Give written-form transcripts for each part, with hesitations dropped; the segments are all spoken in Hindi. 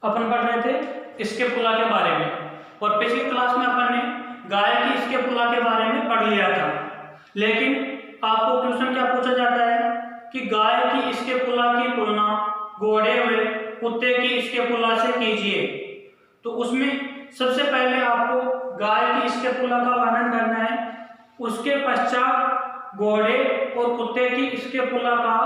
अपन पढ़ रहे थे स्कैपुला के बारे में, और पिछली क्लास में अपन ने गाय की स्कैपुला के बारे में पढ़ लिया था। लेकिन आपको क्वेश्चन क्या पूछा जाता है कि गाय की स्कैपुला की तुलना घोड़े व कुत्ते की स्कैपुला से कीजिए। तो उसमें सबसे पहले आपको गाय की स्कैपुला का वर्णन करना है, उसके पश्चात घोड़े और कुत्ते की स्कैपुला का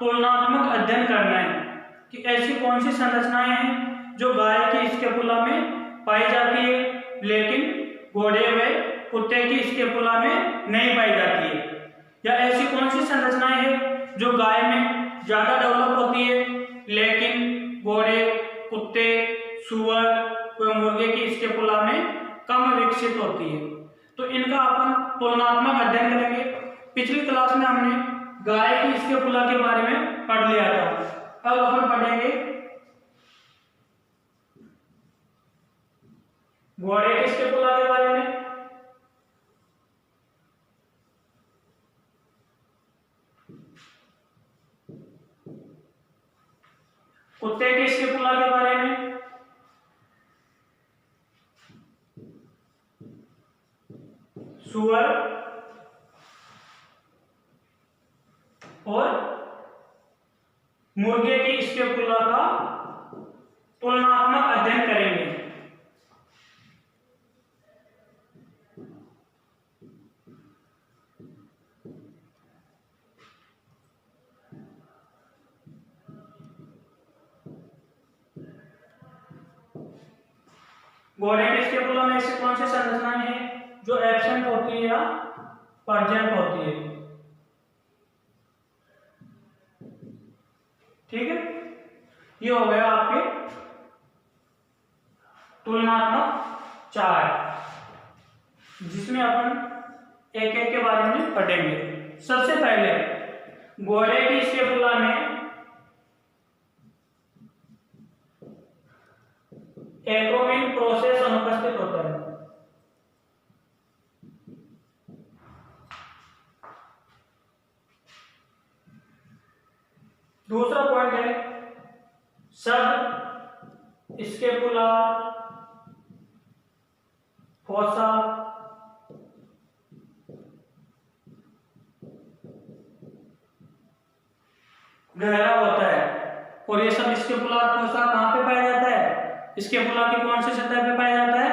तुलनात्मक अध्ययन करना है कि ऐसी कौन सी संरचनाएं हैं जो गाय की स्कैपुला में पाई जाती है लेकिन घोड़े व कुत्ते की स्कैपुला में नहीं पाई जाती है, या ऐसी कौन सी संरचनाएं हैं जो गाय में ज्यादा डेवलप होती है लेकिन घोड़े, कुत्ते, सुअर व मुर्गे की स्कैपुला में कम विकसित होती है। तो इनका अपन तुलनात्मक अध्ययन करेंगे। पिछली क्लास में हमने गाय की स्कैपुला के बारे में पढ़ लिया था। अब अपन पढ़ेंगे घोड़े की स्कैपुला के बारे में। कुत्ते की स्कैपुला के बारे में, सुअर और मुर्गे की स्कैपुला का तुलनात्मक अध्ययन करेंगे। घोड़े के स्कैपुला में ऐसी कौन सी संरचनाएं हैं जो एब्सेंट होती है या प्रेजेंट होती है? ठीक है, ये हो गया आपके तुलनात्मक चार्ट, जिसमें अपन एक एक के बारे में पढ़ेंगे। सबसे पहले घोड़े की स्कैपुला में एक्रोमीन प्रोसेस अनुपस्थित होता है। दूसरा पॉइंट है सब स्कैपुला फोसा गहरा होता है, और ये सब स्कैपुला फोसा कहां पे पाया जाता है? स्कैपुला की कौन सी सतह पे पाया जाता है?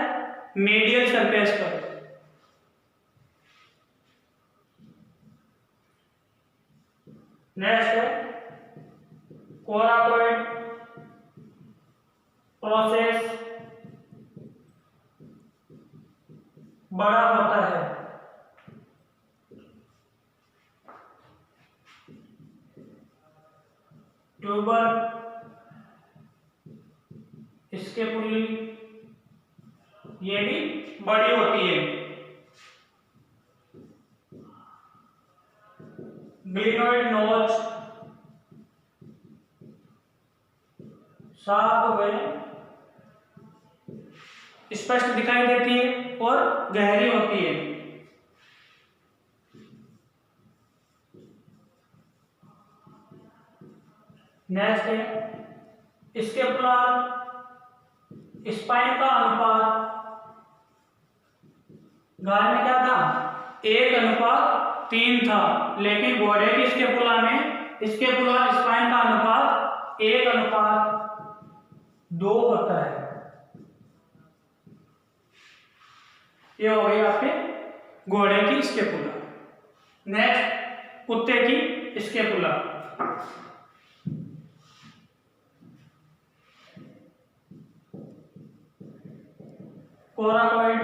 मीडियल सरफेस पर। नेक्स्ट है कोराकोइड प्रोसेस बड़ा होता है। ट्यूबर स्कैपुली ये भी बड़ी होती है। ग्लिनोइड नोच साफ व स्पष्ट दिखाई देती है और गहरी होती है। नेक्स्ट है स्कैपुला स्पाइन का अनुपात गाय में क्या था? 1:3 था, लेकिन घोड़े की स्कैपुला में स्कैपुला स्पाइन का अनुपात 1:2 होता है। ये हो गई आपके घोड़े की स्कैपुला। नेक्स्ट कुत्ते की स्कैपुला। कोराकोइड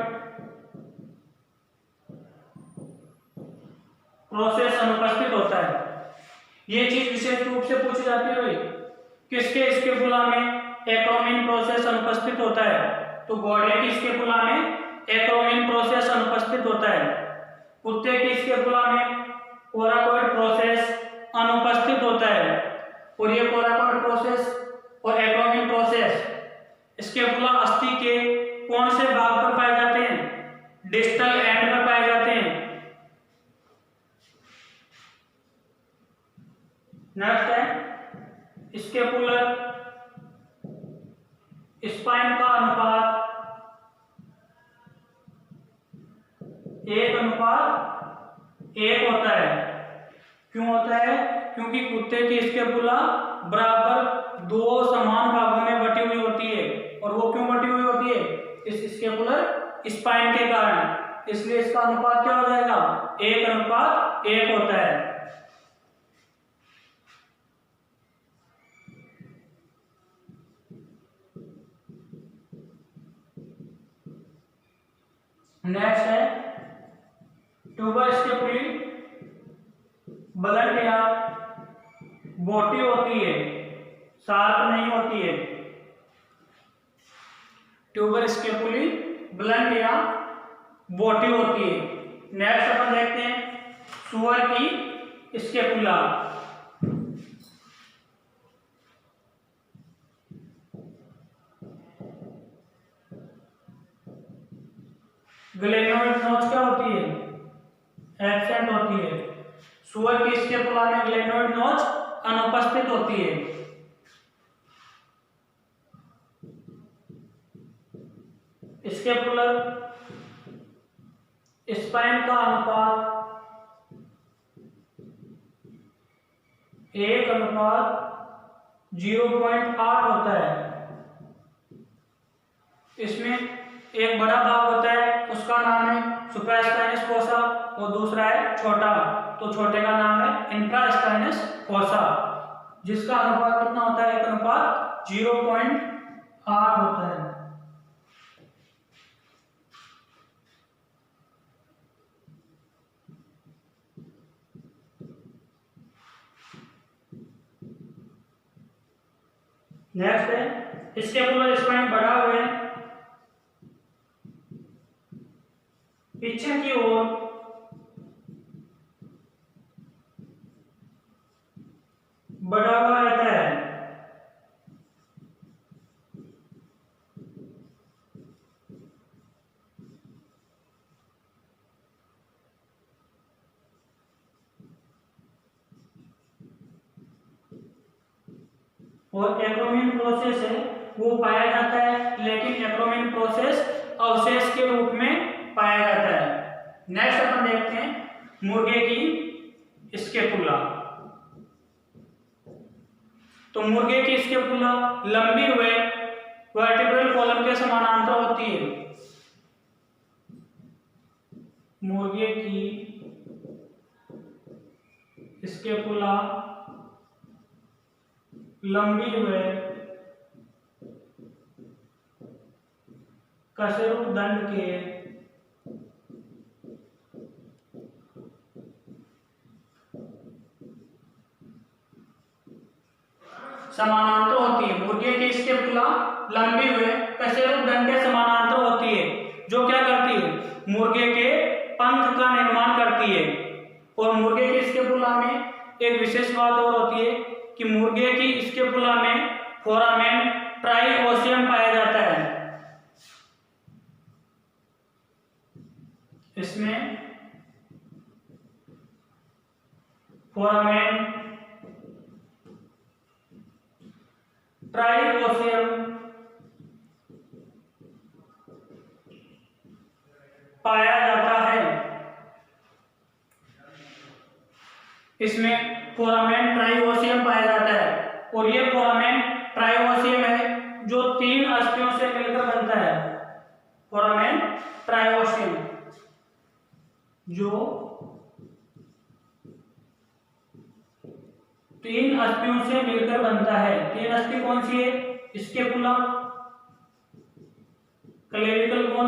प्रोसेस अनुपस्थित होता है। ये चीज विशेष रूप से पूछी जाती है भाई, किसके स्कैपुला में एक्रोमीन प्रोसेस अनुपस्थित होता है? तो घोड़े की स्कैपुला में एक्रोमीन प्रोसेस अनुपस्थित होता है। कुत्ते की स्कैपुला में कोराकोइड प्रोसेस अनुपस्थित होता है, और ये कोराकोइड प्रोसेस और एक्रोमीन प्रोसेस स्कैपुला अस्थि के कौन से भाग पर पाए जाते हैं? डिस्टल एंड पर पाए जाते हैं। नेक्स्ट है स्कैपुलर स्पाइन का अनुपात 1:1 होता है। क्यों होता है? क्योंकि कुत्ते की स्कैपुला बराबर 2 समान भागों में बटी हुई होती है। और वो क्यों बटी हुई होती है? इस स्कैपुलर स्पाइन के कारण। इसलिए इसका अनुपात क्या हो जाएगा? 1:1 होता है। नेक्स्ट है ट्यूबर स्कैपुली ब्लंट या बोटी होती है, शार्प नहीं होती है। ट्यूबर स्कैपुली ब्लंट या बोटी होती है। नेक्स्ट अपन देखते हैं सुअर की स्कैपुला। ग्लेनोइड नोच क्या होती है? एब्सेंट होती है। सुअर की स्कैपुला में ग्लेनोइड नोच अनुपस्थित होती है। स्कैपुलर स्पाइन का अनुपात 1:0.8 होता है। इसमें एक बड़ा भाग होता है, उसका नाम है सुप्रास्पाइनस फोसा और दूसरा है छोटा, तो छोटे का नाम है इंफ्रास्पाइनस फोसा, जिसका अनुपात कितना होता है? 1:0.8 होता है। नेक्स्ट है स्कैपुलर स्पाइन बढ़ा हुआ है, पीछे की ओर बढ़ा हुआ रहता है। और एक्रोमीन प्रोसेस है वो पाया जाता है, लेकिन एक्रोमीन प्रोसेस अवशेष के रूप में पाया जाता है। नेक्स्ट अपन देखते हैं मुर्गे की स्कैपुला। तो मुर्गे की स्कैपुला लंबी हुए वर्टिब्रल कॉलम के समानांतर होती है। मुर्गे की स्कैपुला लंबी हुए कशेरुक दंड के समानांतर होती है। मुर्गे की स्कैपुला लंबी हुए कशेरुक दंड के समानांतर होती है, जो क्या करती है? मुर्गे के पंख का निर्माण करती है। और मुर्गे की स्कैपुला में एक विशेष बात और होती है कि मुर्गे की स्कैपुला में फोरामेन ट्राइओसियम पाया जाता है। इसमें फोरामेन ट्राइओसियम पाया जाता है। इसमें फोरामेन ट्राइओसियम पाया जाता है, और ये फोरामेन ट्राइओसियम है जो 3 अस्थियों से मिलकर बनता है। फोरामेन ट्राइओसियम जो 3 अस्थियों से मिलकर बनता है। 3 अस्थि कौन सी है? स्कैपुला, क्लेविकल बोन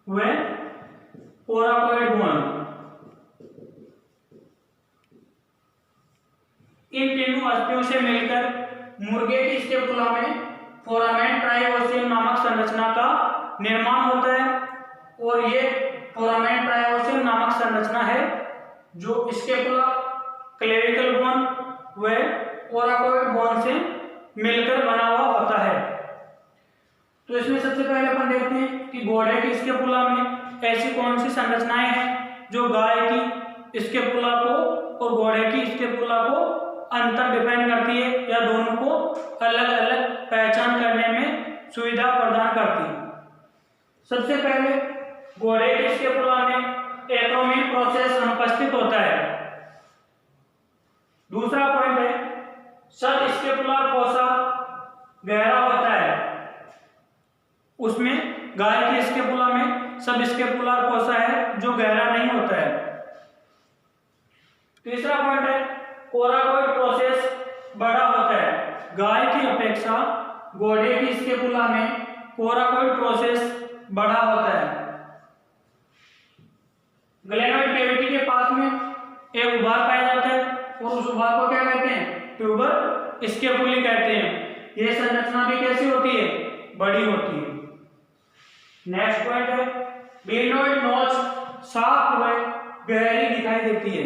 व कोराकोइड बोन। इन तीनों अस्थियों से मिलकर मुर्गे की स्कैपुला में फोरामेन ट्राइओसियम नामक संरचना का निर्माण होता है। और ये फोरामेन ट्राइओसियम नामक संरचना है जो स्कैपुला, क्लेविकल बोन व कोराकोइड बोन से मिलकर बना हुआ होता है। तो इसमें सबसे पहले अपन देखते हैं कि घोड़े की स्कैपुला में ऐसी कौन सी संरचनाएं हैं जो गाय की स्कैपुला को और घोड़े की स्कैपुला को अंतर डिफाइन करती है या दोनों को अलग अलग पहचान करने में सुविधा प्रदान करती है। सबसे पहले घोड़े की स्कैपुला में एक्रोमियन प्रोसेस अनुपस्थित होता है। दूसरा पॉइंट है सब स्कैपुलर फोसा गहरा होता है, उसमें गाय की स्कैपुला में सब स्कैपुलर फोसा है जो गहरा नहीं होता है। तीसरा पॉइंट है कोराकोइड प्रोसेस बड़ा होता है, गाय की अपेक्षा घोड़े की स्कैपुला में कोराकोइड प्रोसेस बड़ा होता है। ग्लेनोइड कैविटी के पास में एक उभार पाया जाता है और उस उभार को क्या कहते हैं? ट्यूबर स्कैपुली कहते हैं। यह संरचना भी कैसी होती है? बड़ी होती है। नेक्स्ट पॉइंट है ग्लेनोइड नोच साफ हुए गहरी दिखाई देती है।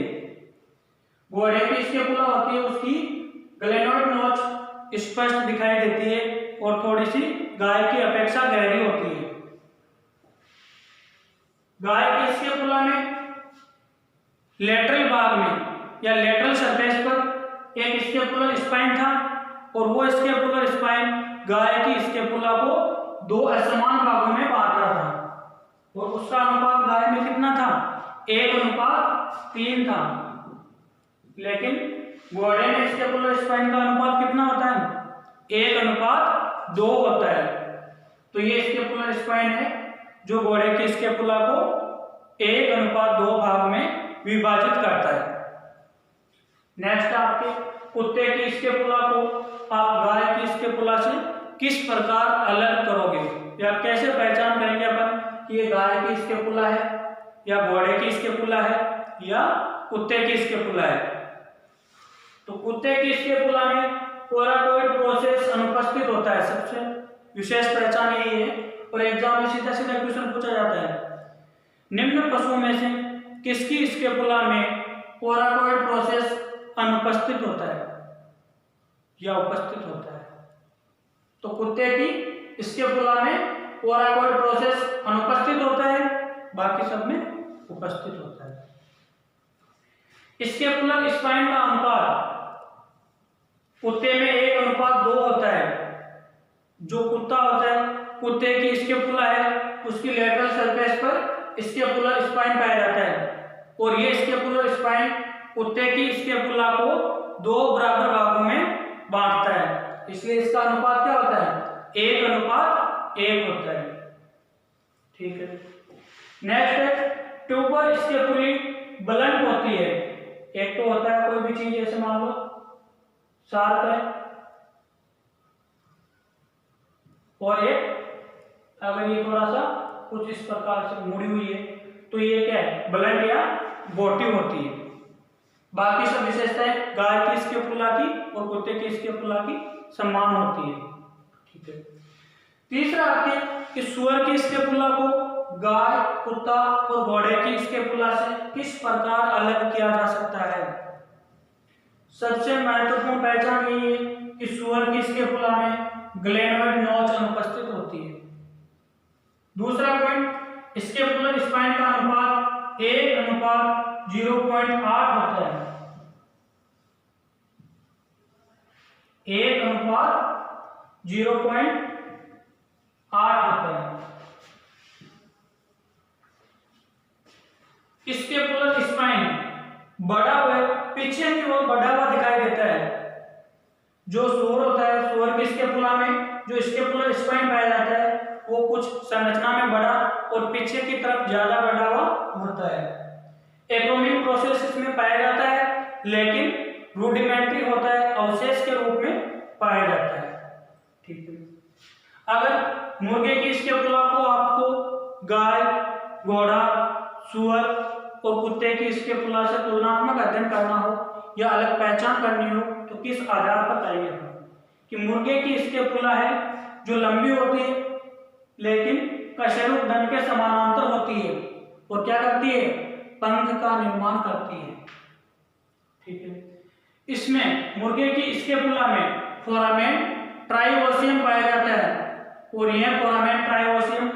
घोड़े की स्कैपुला होती है, उसकी ग्लेनोइड नोच स्पष्ट दिखाई देती है और थोड़ी सी गाय की अपेक्षा गहरी होती है। गाय की स्कैपुला में लेटरल भाग में या लेटरल सरफेस पर एक स्कैपुलर स्पाइन था और वो स्कैपुलर स्पाइन गाय की स्कैपुला को दो असमान भागों में बांट रहा था और उसका अनुपात गाय में कितना था? 1:3 था। लेकिन घोड़े में स्कैपुलर स्पाइन का अनुपात कितना होता है? 1:2 होता है। तो ये स्कैपुलर स्पाइन है जो घोड़े की स्कैपुला को 1:2 भाग में विभाजित करता है। नेक्स्ट आपके कुत्ते की स्कैपुला को आप गाय की स्कैपुला से किस प्रकार अलग करोगे या कैसे पहचान करेंगे अपन कि ये गाय की स्कैपुला है या घोड़े की स्कैपुला है या कुत्ते की स्कैपुला है? तो कुत्ते की स्कैपुला में कोराकोइड प्रोसेस अनुपस्थित होता है, सबसे विशेष पहचान यही है और एग्जाम में सीधा सीधा क्वेश्चन पूछा जाता है निम्न पशुओं में से किसकी स्कैपुला में कोराकोइड प्रोसेस अनुपस्थित होता है या उपस्थित होता है? तो कुत्ते की स्कैपुला में कोराकोइड प्रोसेस अनुपस्थित होता है, बाकी सब में उपस्थित होता है। स्कैपुलर स्पाइन का अनुपात कुत्ते में 1:2 होता है। जो कुत्ता होता है, कुत्ते की स्कैपुला है, उसकी लेटरल सरफेस पर स्कैपुलर स्पाइन पाया जाता है और ये स्कैपुलर स्पाइन कुत्ते की स्कैपुला को 2 बराबर भागों में बांटता है, इसलिए इसका अनुपात क्या होता है? 1:1 होता है। ठीक है। नेक्स्ट है ट्यूबर स्कैपुली ब्लंट होती है। एक तो होता है कोई भी चीज जैसे मान लो शार्प है और एक अगर ये थोड़ा सा कुछ इस प्रकार से मुड़ी हुई है तो ये क्या है? ब्लंट या बोटिव होती है। बाकी सब विशेषताएं गाय की स्कैपुला की और कुत्ते की स्कैपुला की समान होती है। ठीक है। तीसरा आते कि सुअर की स्कैपुला को गाय, कुत्ता और घोड़े की स्कैपुला से किस प्रकार अलग किया जा सकता है? सबसे महत्वपूर्ण पहचान यही है कि सुअर की स्कैपुला में ग्लेनोइड नोच अनुपस्थित होती है। दूसरा पॉइंट स्कैपुलर स्पाइन का अनुपात 1:0.8 होता है। 1:0.8 होता है। स्कैपुलर स्पाइन बड़ा हुआ पीछे की ओर बढ़ा हुआ दिखाई देता है। जो सूअर होता है, सूअर की स्कैपुला में जो स्कैपुलर स्पाइन पाया जाता है वो कुछ संरचना में बड़ा और पीछे की तरफ ज्यादा बढ़ा हुआ होता है। एक्रोमियन प्रोसेस इसमें पाया जाता है लेकिन रूडिमेंट्री होता है, अवशेष के रूप में पाया जाता है। ठीक है। अगर मुर्गे की स्कैपुला को आपको गाय, घोड़ा, सूअर और कुत्ते की स्कैपुला से तुलनात्मक अध्ययन करना हो या अलग पहचान करनी हो तो किस आधार पर करेंगे कि मुर्गे की स्कैपुला है जो लंबी होती है लेकिन कशेरुक दंड के समानांतर होती है और क्या करती है? पंख का निर्माण करती है। ठीक है। इसमें मुर्गे की स्कैपुला में फोरामेन ट्राइओसियम पाया जाता है और यह फोरामेन ट्राइओसियम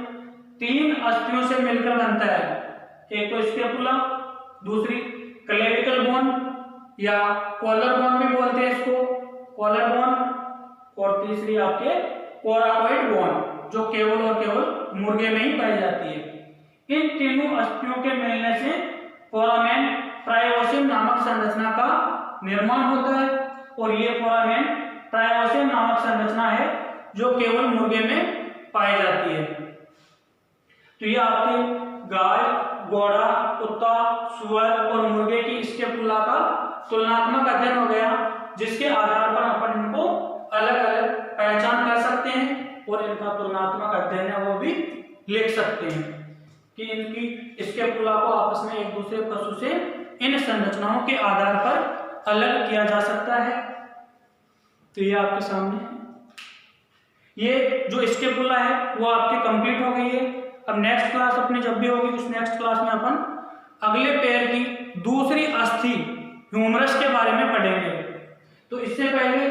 3 अस्थियों से मिलकर बनता है। एक तो स्कैपुला, दूसरी क्लेविकल बोन या कॉलर बोन भी बोलते हैं इसको, कॉलर बोन, और तीसरी आपके कोराकोइड बोन जो केवल और केवल मुर्गे में ही पाई जाती है। इन तीनों अस्थियों के मिलने से फोरामेन ट्राइओसिन नामक संरचना का निर्माण होता है, और ये फोरामेन ट्राइओसिन नामक संरचना है जो केवल मुर्गे में पाई जाती है। तो ये आपके गाय, घोड़ा, कुत्ता, सुअर और मुर्गे की स्केपुला का तुलनात्मक अध्ययन हो गया, जिसके आधार पर अपन इनको अलग अलग पहचान कर सकते हैं और इनका तुलनात्मक अध्ययन है वो भी लिख सकते हैं कि इनकी स्केपुला को आपस में एक दूसरे पशु से इन संरचनाओं के आधार पर अलग किया जा सकता है। तो ये आपके सामने ये जो स्केपुला है वो आपकी कंप्लीट हो गई है। अब नेक्स्ट क्लास अपनी जब भी होगी उस नेक्स्ट क्लास में अपन अगले पैर की दूसरी अस्थि ह्यूमरस के बारे में पढ़ेंगे। तो इससे पहले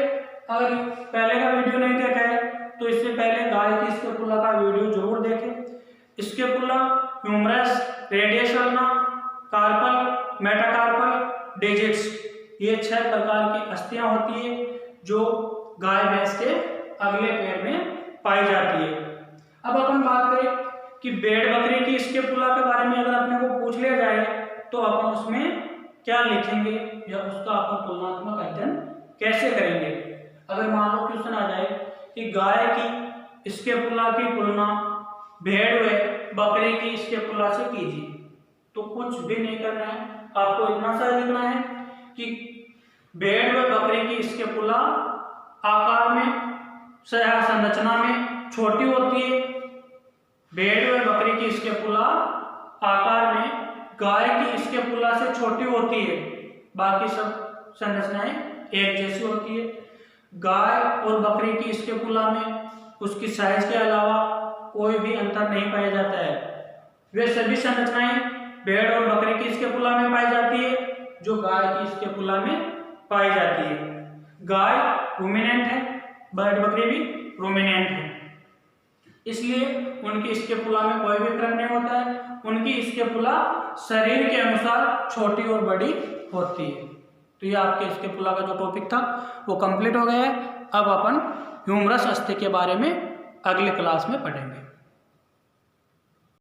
अगर पहले का वीडियो नहीं देखा है तो इससे पहले गाय की स्केपुला का वीडियो जरूर देखें। Scapula, humerus, radius ulna, carpal, metacarpal, digits, ये 6 प्रकार की अस्थियां होती है जो गाय भैंस के अगले पैर में पाई जाती है। अब अपन बात करें कि भेड़ बकरी की स्केपुला के बारे में अगर अपने को पूछ लिया जाए तो अपन उसमें क्या लिखेंगे या उसका अपन तुलनात्मक अध्ययन कैसे करेंगे। अगर मान लो क्वेश्चन आ जाए कि गाय की स्केपुला की तुलना भेड़ व बकरी की स्केपुला से कीजिए, तो कुछ भी नहीं करना है, आपको इतना सा लिखना है कि भेड़ व बकरी की स्केपुला आकार में, संरचना में छोटी होती है। भेड़ व बकरी की स्केपुला आकार में गाय की स्केपुला से छोटी होती है, बाकी सब संरचनाएं एक जैसी होती है। गाय और बकरी की स्केपुला में उसकी साइज के अलावा कोई भी अंतर नहीं पाया जाता है। वे सभी संरचनाएं भेड़ और बकरी की स्केपुला में पाई जाती है जो गाय की स्केपुला में पाई जाती है। गाय रूमिनेंट है, बकरी भी रूमिनेंट है, इसलिए उनकी स्केपुला में कोई भी फर्क नहीं होता है। उनकी स्केपुला शरीर के अनुसार छोटी और बड़ी होती है। तो ये आपके स्केपुला का जो टॉपिक था वो कंप्लीट हो गया है। अब अपन ह्यूमरस अस्थि के बारे में अगले क्लास में पढ़ेंगे।